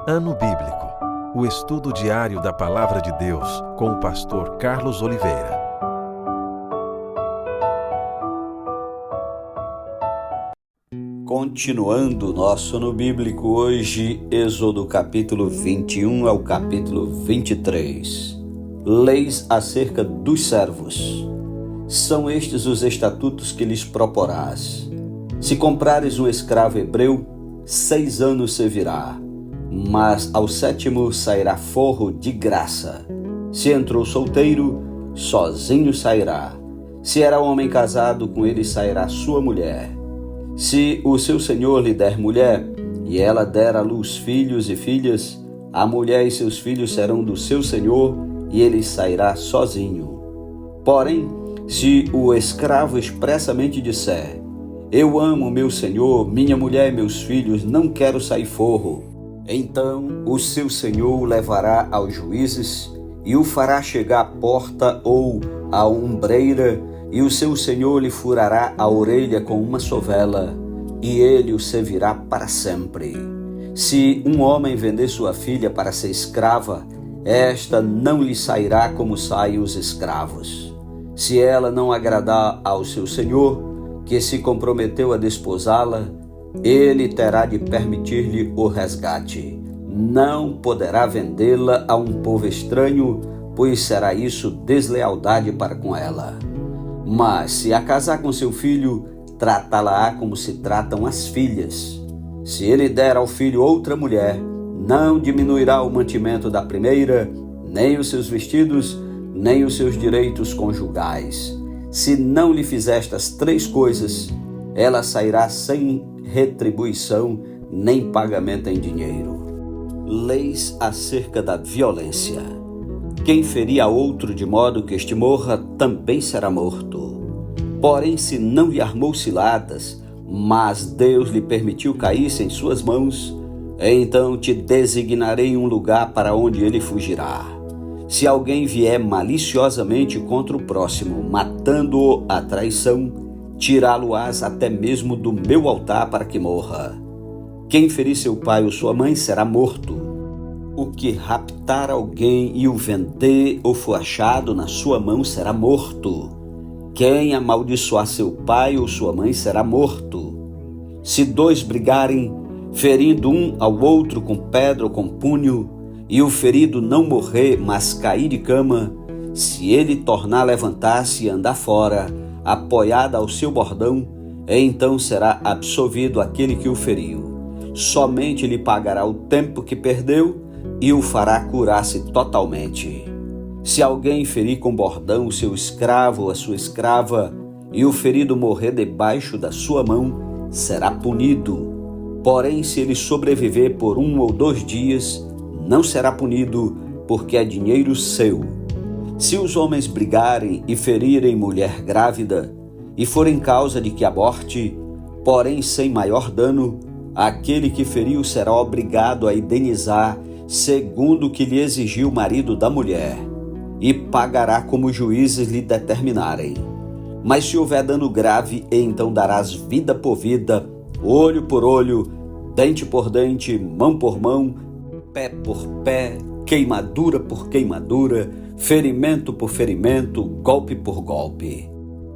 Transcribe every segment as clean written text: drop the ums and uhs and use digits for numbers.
Ano Bíblico, o estudo diário da Palavra de Deus com o pastor Carlos Oliveira. Continuando nosso Ano Bíblico, hoje, Êxodo capítulo 21 ao capítulo 23. Leis acerca dos servos. São estes os estatutos que lhes proporás. Se comprares um escravo hebreu, 6 anos servirá, mas ao 7º sairá forro de graça. Se entrou solteiro, sozinho sairá. Se era homem casado, com ele sairá sua mulher. Se o seu senhor lhe der mulher, e ela der à luz filhos e filhas, a mulher e seus filhos serão do seu senhor, e ele sairá sozinho. Porém, se o escravo expressamente disser: eu amo meu senhor, minha mulher e meus filhos, não quero sair forro, então o seu senhor o levará aos juízes e o fará chegar à porta ou à umbreira, e o seu senhor lhe furará a orelha com uma sovela, e ele o servirá para sempre. Se um homem vender sua filha para ser escrava, esta não lhe sairá como saem os escravos. Se ela não agradar ao seu senhor, que se comprometeu a desposá-la, ele terá de permitir-lhe o resgate. Não poderá vendê-la a um povo estranho, pois será isso deslealdade para com ela. Mas se a casar com seu filho, tratá-la-á como se tratam as filhas. Se ele der ao filho outra mulher, não diminuirá o mantimento da primeira, nem os seus vestidos, nem os seus direitos conjugais. Se não lhe fizer estas 3 coisas, ela sairá sem retribuição nem pagamento em dinheiro. Leis acerca da violência. Quem ferir a outro de modo que este morra, também será morto. Porém, se não lhe armou ciladas, mas Deus lhe permitiu cair em suas mãos, então te designarei um lugar para onde ele fugirá. Se alguém vier maliciosamente contra o próximo, matando-o à traição, tirá-lo-ás até mesmo do meu altar para que morra. Quem ferir seu pai ou sua mãe será morto. O que raptar alguém e o vender ou for achado na sua mão será morto. Quem amaldiçoar seu pai ou sua mãe será morto. Se 2 brigarem, ferindo um ao outro com pedra ou com punho, e o ferido não morrer, mas cair de cama, se ele tornar a levantar-se e andar fora, apoiado ao seu bordão, então será absolvido aquele que o feriu. Somente lhe pagará o tempo que perdeu e o fará curar-se totalmente. Se alguém ferir com bordão o seu escravo ou a sua escrava, e o ferido morrer debaixo da sua mão, será punido. Porém, se ele sobreviver por 1 ou 2 dias, não será punido, porque é dinheiro seu. Se os homens brigarem e ferirem mulher grávida, e forem causa de que aborte, porém sem maior dano, aquele que feriu será obrigado a indenizar segundo o que lhe exigiu o marido da mulher, e pagará como os juízes lhe determinarem. Mas se houver dano grave, então darás vida por vida, olho por olho, dente por dente, mão por mão, pé por pé, queimadura por queimadura, ferimento por ferimento, golpe por golpe.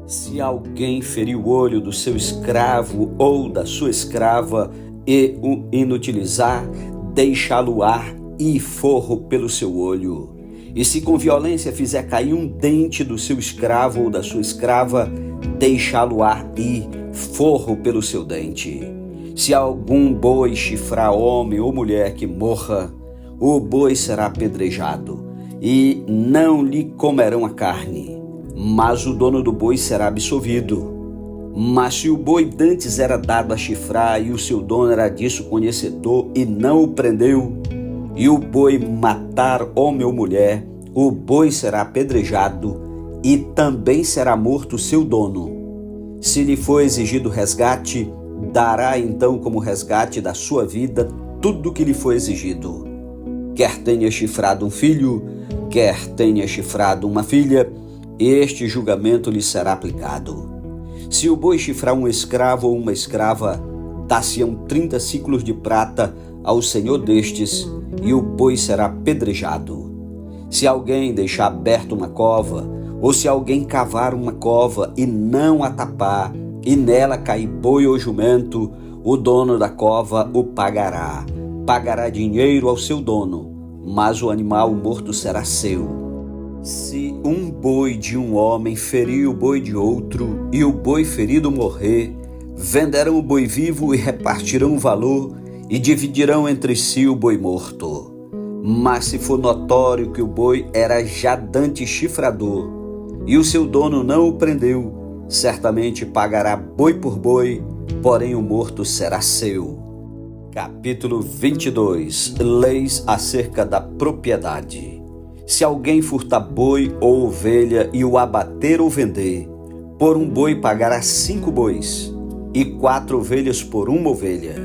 Se alguém ferir o olho do seu escravo ou da sua escrava e o inutilizar, deixá-lo-á e forro pelo seu olho. E se com violência fizer cair um dente do seu escravo ou da sua escrava, deixá-lo-á e forro pelo seu dente. Se algum boi chifrar homem ou mulher que morra, o boi será apedrejado, e não lhe comerão a carne, mas o dono do boi será absolvido. Mas se o boi dantes era dado a chifrar, e o seu dono era disso conhecedor e não o prendeu, e o boi matar homem ou mulher, o boi será apedrejado, e também será morto o seu dono. Se lhe for exigido resgate, dará então como resgate da sua vida tudo o que lhe foi exigido. Quer tenha chifrado um filho, quer tenha chifrado uma filha, este julgamento lhe será aplicado. Se o boi chifrar um escravo ou uma escrava, dá-se-ão 30 ciclos de prata ao senhor destes, e o boi será apedrejado. Se alguém deixar aberta uma cova, ou se alguém cavar uma cova e não a tapar, e nela cair boi ou jumento, o dono da cova o pagará. Pagará dinheiro ao seu dono, mas o animal morto será seu. Se um boi de um homem ferir o boi de outro, e o boi ferido morrer, venderão o boi vivo e repartirão o valor, e dividirão entre si o boi morto. Mas se for notório que o boi era já dantes chifrador, e o seu dono não o prendeu, certamente pagará boi por boi, porém o morto será seu. Capítulo 22. Leis acerca da propriedade. Se alguém furtar boi ou ovelha e o abater ou vender, por um boi pagará 5 bois, e 4 ovelhas por uma ovelha.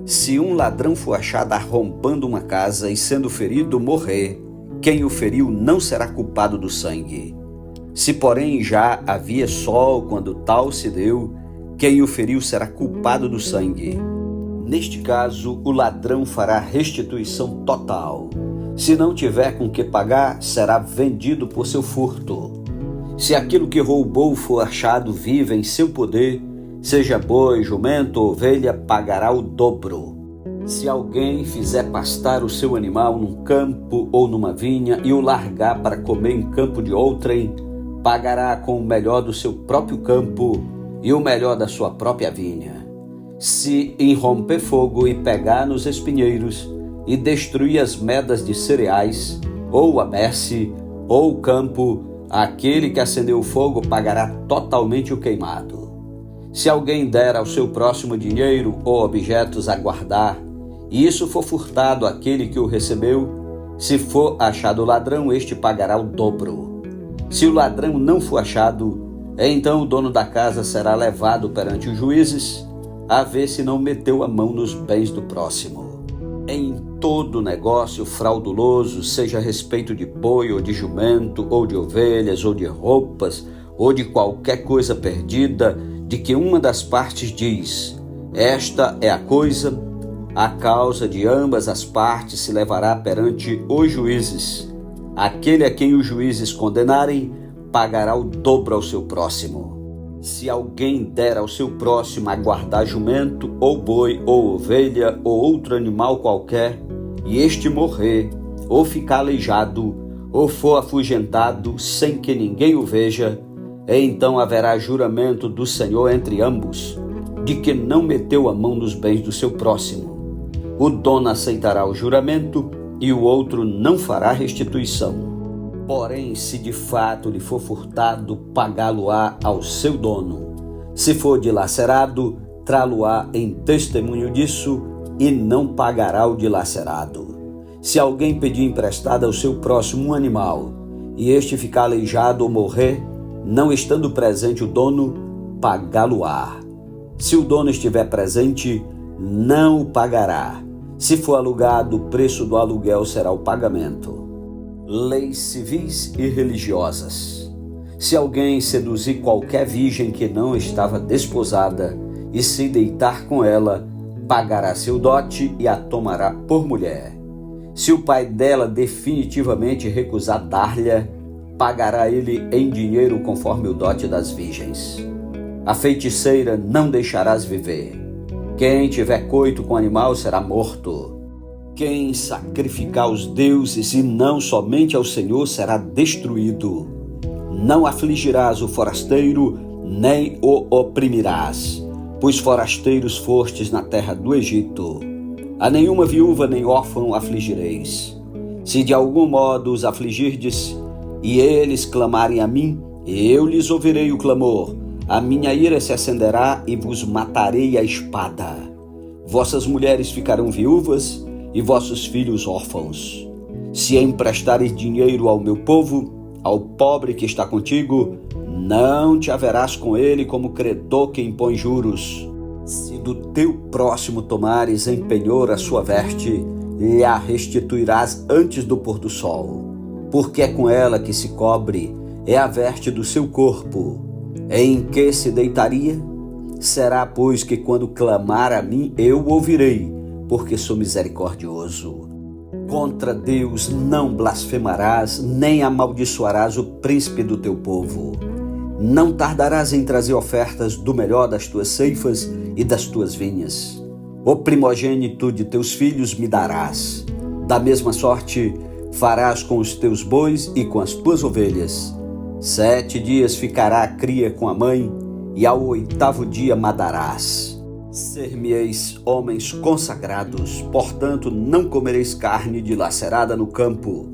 Se um ladrão for achado arrombando uma casa e sendo ferido morrer, quem o feriu não será culpado do sangue. Se porém já havia sol quando tal se deu, quem o feriu será culpado do sangue. Neste caso, o ladrão fará restituição total. Se não tiver com que pagar, será vendido por seu furto. Se aquilo que roubou for achado vivo em seu poder, seja boi, jumento ou ovelha, pagará o dobro. Se alguém fizer pastar o seu animal num campo ou numa vinha e o largar para comer em campo de outrem, pagará com o melhor do seu próprio campo e o melhor da sua própria vinha. Se irromper fogo e pegar nos espinheiros e destruir as medas de cereais, ou a messe, ou o campo, aquele que acendeu o fogo pagará totalmente o queimado. Se alguém der ao seu próximo dinheiro ou objetos a guardar, e isso for furtado àquele que o recebeu, se for achado o ladrão, este pagará o dobro. Se o ladrão não for achado, então o dono da casa será levado perante os juízes, a ver se não meteu a mão nos bens do próximo. Em todo negócio frauduloso, seja a respeito de boi ou de jumento, ou de ovelhas, ou de roupas, ou de qualquer coisa perdida, de que uma das partes diz, esta é a coisa, a causa de ambas as partes se levará perante os juízes. Aquele a quem os juízes condenarem, pagará o dobro ao seu próximo. Se alguém der ao seu próximo a guardar jumento, ou boi, ou ovelha, ou outro animal qualquer, e este morrer, ou ficar aleijado, ou for afugentado, sem que ninguém o veja, então haverá juramento do Senhor entre ambos, de que não meteu a mão nos bens do seu próximo. O dono aceitará o juramento, e o outro não fará restituição. Porém, se de fato lhe for furtado, pagá-lo-á ao seu dono. Se for dilacerado, trá-lo-á em testemunho disso, e não pagará o dilacerado. Se alguém pedir emprestado ao seu próximo um animal, e este ficar aleijado ou morrer, não estando presente o dono, pagá-lo-á. Se o dono estiver presente, não o pagará. Se for alugado, o preço do aluguel será o pagamento. Leis civis e religiosas. Se alguém seduzir qualquer virgem que não estava desposada e se deitar com ela, pagará seu dote e a tomará por mulher. Se o pai dela definitivamente recusar dar-lhe, pagará ele em dinheiro conforme o dote das virgens. A feiticeira não deixarás viver. Quem tiver coito com animal será morto. Quem sacrificar aos deuses e não somente ao Senhor será destruído. Não afligirás o forasteiro, nem o oprimirás, pois forasteiros fostes na terra do Egito. A nenhuma viúva nem órfão afligireis. Se de algum modo os afligirdes, e eles clamarem a mim, eu lhes ouvirei o clamor. A minha ira se acenderá e vos matarei a espada. Vossas mulheres ficarão viúvas e vossos filhos órfãos. Se emprestares dinheiro ao meu povo, ao pobre que está contigo, não te haverás com ele como credor que impõe juros. Se do teu próximo tomares em penhor a sua veste, lhe a restituirás antes do pôr do sol, porque é com ela que se cobre, é a veste do seu corpo. Em que se deitaria? Será, pois, que quando clamar a mim, eu o ouvirei, porque sou misericordioso. Contra Deus não blasfemarás, nem amaldiçoarás o príncipe do teu povo. Não tardarás em trazer ofertas do melhor das tuas ceifas e das tuas vinhas. O primogênito de teus filhos me darás. Da mesma sorte farás com os teus bois e com as tuas ovelhas. 7 dias ficará a cria com a mãe, e ao 8º dia madarás. Ser-me-eis homens consagrados, portanto não comereis carne dilacerada no campo,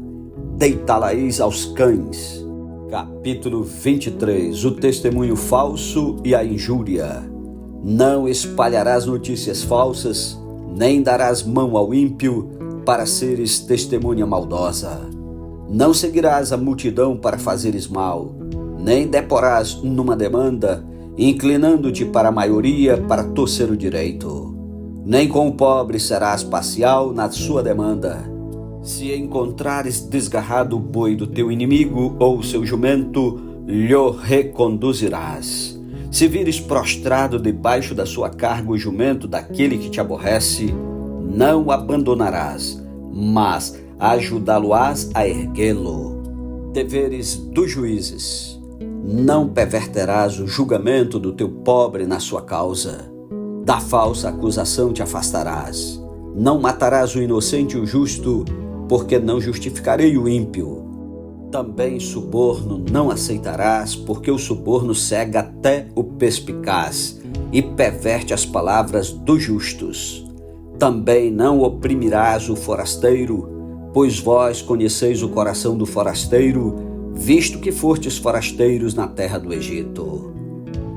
deitá-la-eis aos cães. Capítulo 23. O testemunho falso e a injúria. Não espalharás notícias falsas, nem darás mão ao ímpio para seres testemunha maldosa. Não seguirás a multidão para fazeres mal, nem deporás numa demanda, inclinando-te para a maioria para torcer o direito. Nem com o pobre serás parcial na sua demanda. Se encontrares desgarrado o boi do teu inimigo ou o seu jumento, lhe reconduzirás. Se vires prostrado debaixo da sua carga o jumento daquele que te aborrece, não o abandonarás, mas ajudá-lo-ás a erguê-lo. Deveres dos juízes. Não perverterás o julgamento do teu pobre na sua causa. Da falsa acusação te afastarás. Não matarás o inocente e o justo, porque não justificarei o ímpio. Também suborno não aceitarás, porque o suborno cega até o perspicaz e perverte as palavras dos justos. Também não oprimirás o forasteiro, pois vós conheceis o coração do forasteiro, visto que fostes forasteiros na terra do Egito.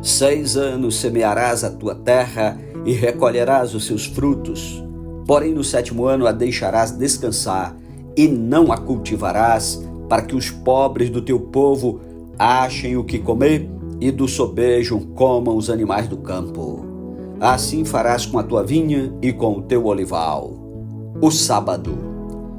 6 anos semearás a tua terra e recolherás os seus frutos, porém no 7º ano a deixarás descansar e não a cultivarás, para que os pobres do teu povo achem o que comer e do sobejo comam os animais do campo. Assim farás com a tua vinha e com o teu olival. O sábado.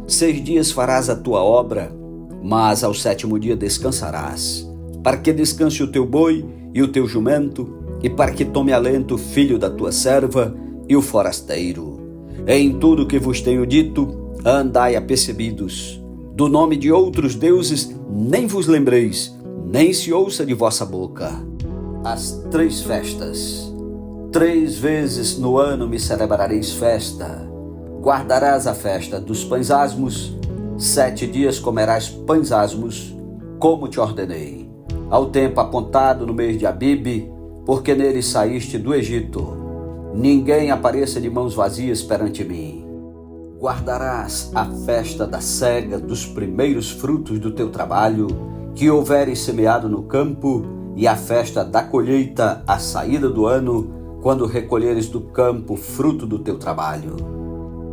6 dias farás a tua obra, mas ao 7º dia descansarás, para que descanse o teu boi e o teu jumento, e para que tome alento o filho da tua serva e o forasteiro. Em tudo que vos tenho dito, andai apercebidos. Do nome de outros deuses nem vos lembreis, nem se ouça de vossa boca. As 3 festas. 3 vezes no ano me celebrareis festa. Guardarás a festa dos pães asmos. 7 dias comerás pães asmos, como te ordenei, ao tempo apontado no mês de Abibe, porque nele saíste do Egito. Ninguém apareça de mãos vazias perante mim. Guardarás a festa da cega dos primeiros frutos do teu trabalho, que houveres semeado no campo, e a festa da colheita à saída do ano, quando recolheres do campo fruto do teu trabalho.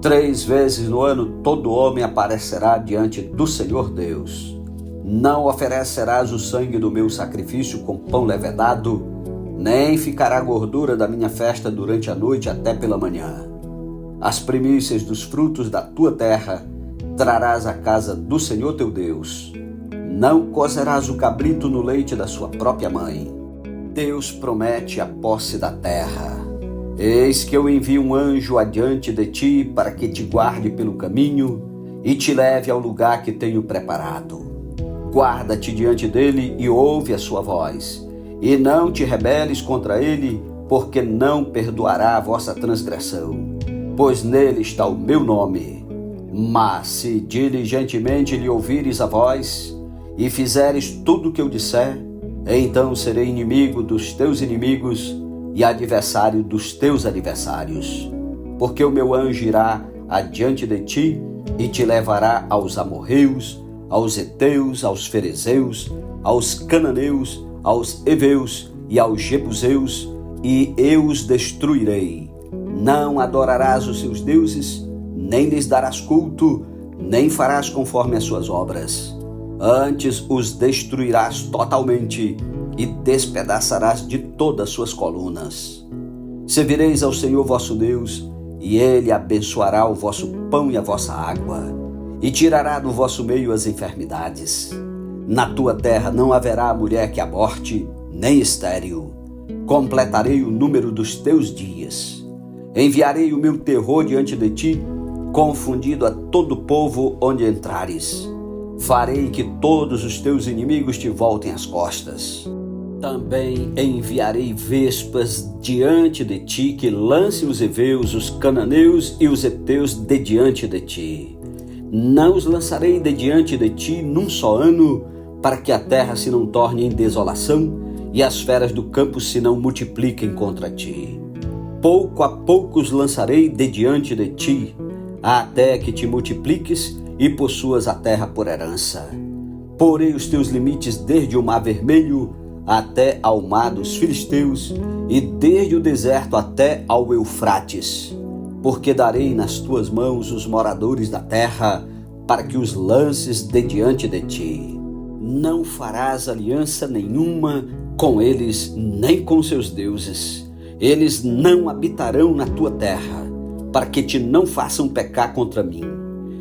3 vezes no ano todo homem aparecerá diante do Senhor Deus. Não oferecerás o sangue do meu sacrifício com pão levedado, nem ficará gordura da minha festa durante a noite até pela manhã. As primícias dos frutos da tua terra trarás à casa do Senhor teu Deus. Não cozerás o cabrito no leite da sua própria mãe. Deus promete a posse da terra. Eis que eu envio um anjo adiante de ti para que te guarde pelo caminho e te leve ao lugar que tenho preparado. Guarda-te diante dele e ouve a sua voz, e não te rebeles contra ele, porque não perdoará a vossa transgressão, pois nele está o meu nome. Mas se diligentemente lhe ouvires a voz e fizeres tudo o que eu disser, então serei inimigo dos teus inimigos e adversário dos teus adversários. Porque o meu anjo irá adiante de ti e te levará aos amorreus, aos heteus, aos ferezeus, aos cananeus, aos heveus e aos jebuseus, e eu os destruirei. Não adorarás os seus deuses, nem lhes darás culto, nem farás conforme as suas obras. Antes os destruirás totalmente e despedaçarás de todas suas colunas. Servireis ao Senhor vosso Deus, e ele abençoará o vosso pão e a vossa água, e tirará do vosso meio as enfermidades. Na tua terra não haverá mulher que aborte, nem estéril. Completarei o número dos teus dias. Enviarei o meu terror diante de ti, confundido a todo povo onde entrares. Farei que todos os teus inimigos te voltem as costas. Também enviarei vespas diante de ti, que lancem os heveus, os cananeus e os heteus de diante de ti. Não os lançarei de diante de ti num só ano, para que a terra se não torne em desolação e as feras do campo se não multipliquem contra ti. Pouco a pouco os lançarei de diante de ti, até que te multipliques e possuas a terra por herança. Porei os teus limites desde o mar vermelho até ao mar dos filisteus e desde o deserto até ao Eufrates, porque darei nas tuas mãos os moradores da terra, para que os lances de diante de ti. Não farás aliança nenhuma com eles, nem com seus deuses. Eles não habitarão na tua terra, para que te não façam pecar contra mim.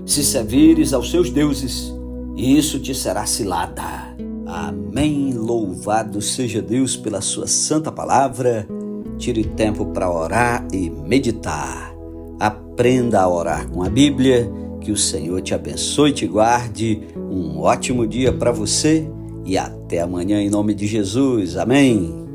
Se servires aos seus deuses, isso te será cilada. Amém. Louvado seja Deus pela sua santa palavra. Tire tempo para orar e meditar. Aprenda a orar com a Bíblia. Que o Senhor te abençoe e te guarde. Um ótimo dia para você e até amanhã em nome de Jesus. Amém.